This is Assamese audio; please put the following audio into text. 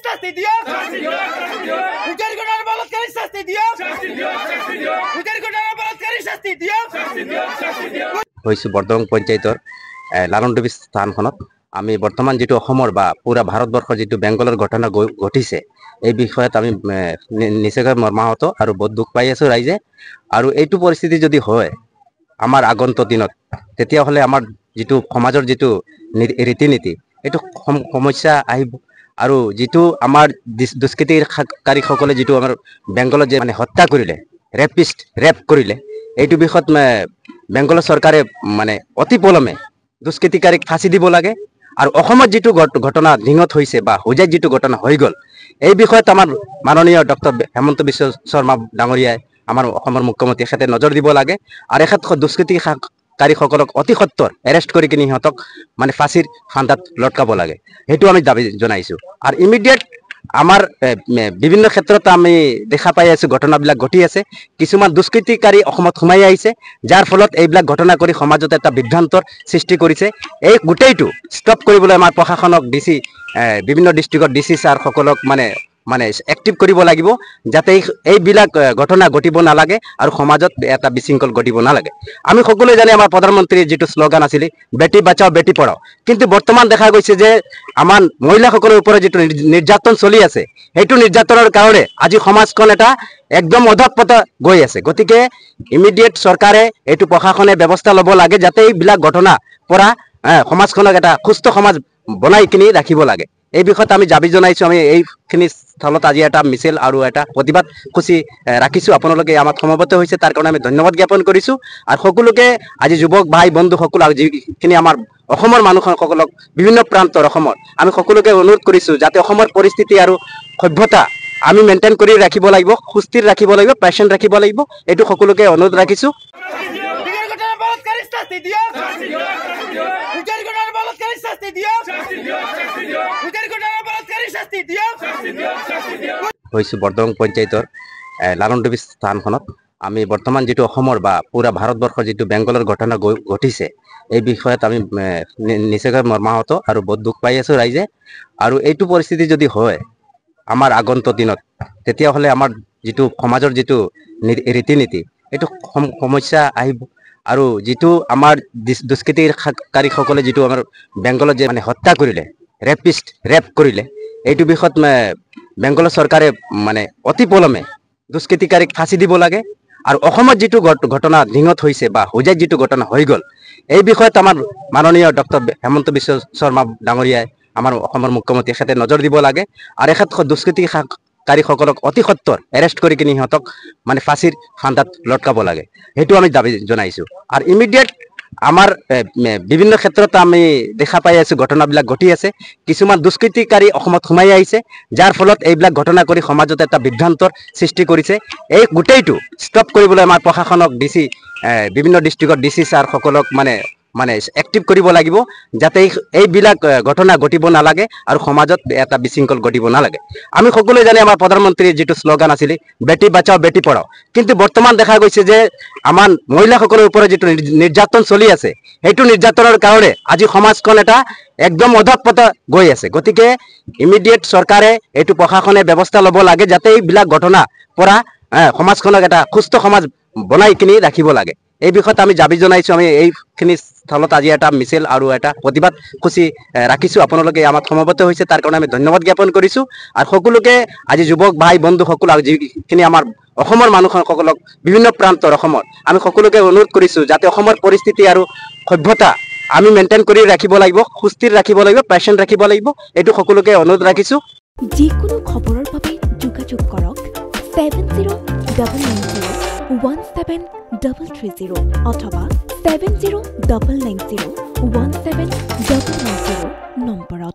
শাস্তি দিও উজাৰ কোটাৰ বলৎকাৰী শাস্তি দিও উজাৰ কোটাৰ বলৎকাৰী শাস্তি দিও হইছো বৰ্তমান পঞ্চায়তৰ লালনডুবি স্থানখনত আমি বৰ্তমান যেটো অসমৰ বা পুৰা ভাৰতবৰ্ষৰ যেটো বেংগলৰ ঘটনা ঘটিছে এই বিষয়ত আমি নিশ্চয়কৈ মৰ্মাহত আৰু বহুত দুখ পাই আছো ৰাইজে আৰু এইটো পৰিস্থিতি যদি হয় আমাৰ আগন্তুক দিনত তেতিয়া হলে আমাৰ যেটো সমাজৰ যেটো ৰীতি নীতি এটো সমস্যা আহিব আৰু যেটো আমাৰ দুষ্কৃতিকাৰীসকলে যেটো আমাৰ বেংগলত যে মানে হত্যা কৰিলে ৰেপ কৰিলে এইটো বিষয়ত বেংগল চৰকাৰে মানে অতি পলমে দুষ্কৃতিকাৰীক ফাঁসি দিব লাগে আৰু অসমত যেটো ঘটনা ধিঙত হৈছে বা হোজাইত যেটো ঘটনা হৈ গল এই বিষয়ত আমাৰ মাননীয় ডক্টৰ হেমন্ত বিশ্ব শৰ্মা ডাঙৰীয়াই আমাৰ অসমৰ মুখ্যমন্ত্ৰী এখেতে নজৰ দিব লাগে আৰু এখেত দুষ্কৃতিকাৰীসকলক অতি সত্তৰ এৰেষ্ট কৰি কিনি সিহঁতক মানে ফাঁসিৰ ফান্দাত লটকাব লাগে হেতু আমি দাবী জনাইছো আৰু ইমিডিয়েট আমাৰ বিভিন্ন ক্ষেত্ৰত আমি দেখা পাই আছো ঘটনাবিলাক ঘটি আছে কিছুমান দুষ্কৃতিকাৰী অসমত সোমাই আহিছে যাৰ ফলত এইবিলাক ঘটনা কৰি সমাজত এটা বিভ্ৰান্তৰ সৃষ্টি কৰিছে এই গোটেইটো ষ্টপ কৰিবলৈ আমাৰ প্ৰশাসনক ডিসি বিভিন্ন ডিস্ট্ৰিক্টৰ ডিসি ছাৰ সকলক মানে এক্টিভ কৰিব লাগিব যাতে এইবিলাক ঘটনা ঘটিব নালাগে আৰু সমাজত এটা বিশৃংখল ঘটিব নালাগে আমি সকলোৱে জানে আমাৰ প্ৰধানমন্ত্ৰীৰ যেটো স্লোগান আছিল বেটি বাঁচাও বেটি পঢ়াও কিন্তু বৰ্তমান দেখা গৈছে যে আমাৰ মহিলাসকলৰ ওপৰত যেটো নিৰ্যাতন চলি আছে হেতু নিৰ্যাতনৰ কাৰণে আজি সমাজখন এটা একদম অধপতন গৈ আছে গতিকে ইমিডিয়েট চৰকাৰে এটো প্ৰশাসনে ব্যৱস্থা ল'ব লাগে যাতে এইবিলাক ঘটনা পৰা সমাজখনক এটা সুস্থ সমাজ বনাই কিনি ৰাখিব লাগে এই বিষয়ত আমি দাবী জনাইছো আমি এইখিনি স্থলত আজি এটা মিছিল আৰু এটা প্ৰতিবাদ খুচি ৰাখিছো আপোনালোকে আমাক সমবেত হৈছে তাৰ কাৰণে আমি ধন্যবাদ জ্ঞাপন কৰিছো আৰু সকলোকে আজি যুৱক ভাই বন্ধু সকলো যিখিনি আমাৰ অসমৰ মানুহসকলক বিভিন্ন প্ৰান্তৰ অসমৰ আমি সকলোকে অনুৰোধ কৰিছো যাতে অসমৰ পৰিস্থিতি আৰু সভ্যতা আমি মেইনটেইন কৰি ৰাখিব লাগিব সুস্থিৰ ৰাখিব লাগিব পেশেন্ট ৰাখিব লাগিব এটো সকলোকে অনুৰোধ ৰাখিছো হইছো বৰ্তমান পঞ্চায়তৰ লালনডুবি স্থানখনত আমি বৰ্তমান যেটো অসমৰ বা পুৰা ভাৰতবৰ্ষৰ যেটো বেংগলৰ ঘটনা ঘটিছে এই বিষয়ত আমি নিশ্চয়কৈ মৰ্মাহত আৰু বহুত দুখ পাই আছো ৰাইজে আৰু এইটো পৰিস্থিতি যদি হয় আমাৰ আগন্তুক দিনত তেতিয়া হলে আমাৰ যেটো সমাজৰ যেটো ৰীতি নীতি এটো সমস্যা আহিব আৰু যেটো আমাৰ দুষ্কৃতিকাৰীসকলে যেটো আমাৰ বেংগলত যে মানে হত্যা কৰিলে ৰেপ কৰিলে এইটো বিষয়ত বেংগল চৰকাৰে মানে অতি পলমে দুষ্কৃতিকাৰীক ফাঁসি দিব লাগে আৰু অসমত যেটো ঘটনা ধিঙত হৈছে বা হোজাইত যেটো ঘটনা হৈ গল এই বিষয়ত আমাৰ মাননীয় ডক্টৰ হেমন্ত বিশ্ব শৰ্মা ডাঙৰীয়াই আমাৰ অসমৰ মুখ্যমন্ত্ৰী এখেতে নজৰ দিব লাগে আৰু এখেত দুষ্কৃতিকাৰীসকলক অতি সত্তৰ এৰেষ্ট কৰি কিনি সিহঁতক মানে ফাঁসিৰ ফান্দাত লটকাব লাগে হেতু আমি দাবী জনাইছো আৰু ইমিডিয়েট আমাৰ বিভিন্ন ক্ষেত্ৰত আমি দেখা পাই আছো ঘটনাবিলাক ঘটি আছে কিছুমান দুষ্কৃতিকাৰী অসমত সোমাই আহিছে যাৰ ফলত এইবিলাক ঘটনা কৰি সমাজত এটা বিভ্ৰান্তৰ সৃষ্টি কৰিছে এই গোটেইটো ষ্টপ কৰিবলৈ আমাৰ প্ৰশাসনক ডিসি বিভিন্ন ডিস্ট্ৰিক্টৰ ডিসি ছাৰ সকলক মানে এক্টিভ কৰিব লাগিব যাতে এইবিলাক ঘটনা ঘটিব নালাগে আৰু সমাজত এটা বিশৃংখল ঘটিব নালাগে আমি সকলোৱে জানে আমাৰ প্ৰধানমন্ত্ৰীৰ যেটো স্লোগান আছিল বেটি বাঁচাও বেটি পঢ়াও কিন্তু বৰ্তমান দেখা গৈছে যে আমাৰ মহিলাসকলৰ ওপৰত যেটো নিৰ্যাতন চলি আছে হেতু নিৰ্যাতনৰ কাৰণে আজি সমাজখন এটা একদম অধপতন গৈ আছে গতিকে ইমিডিয়েট চৰকাৰে এটো প্ৰশাসনে ব্যৱস্থা ল'ব লাগে যাতে এইবিলাক ঘটনা পৰা সমাজখনক এটা সুস্থ সমাজ বনাই কিনি ৰাখিব লাগে এই বিষয়ত আমি দাবী জনাইছো আমি এইখিনি স্থলত আজি এটা মিছিল আৰু এটা প্ৰতিবাদ খুচি ৰাখিছো আপোনালোকে আমাক সমবেত হৈছে তাৰ কাৰণে আমি ধন্যবাদ জ্ঞাপন কৰিছো আৰু সকলোকে আজি যুৱক ভাই বন্ধু সকলো যিখিনি আমাৰ অসমৰ মানুহসকলক বিভিন্ন প্ৰান্তৰ অসমৰ আমি সকলোকে অনুৰোধ কৰিছো যাতে অসমৰ পৰিস্থিতি আৰু সভ্যতা আমি মেইনটেইন কৰি ৰাখিব লাগিব সুস্থিৰ ৰাখিব লাগিব পেশেন্ট ৰাখিব লাগিব এটো সকলোকে অনুৰোধ ৰাখিছো যিকোনো খবৰৰ বাবে যোগাযোগ কৰক 7099017330 অথবা 7099017390 নম্বৰত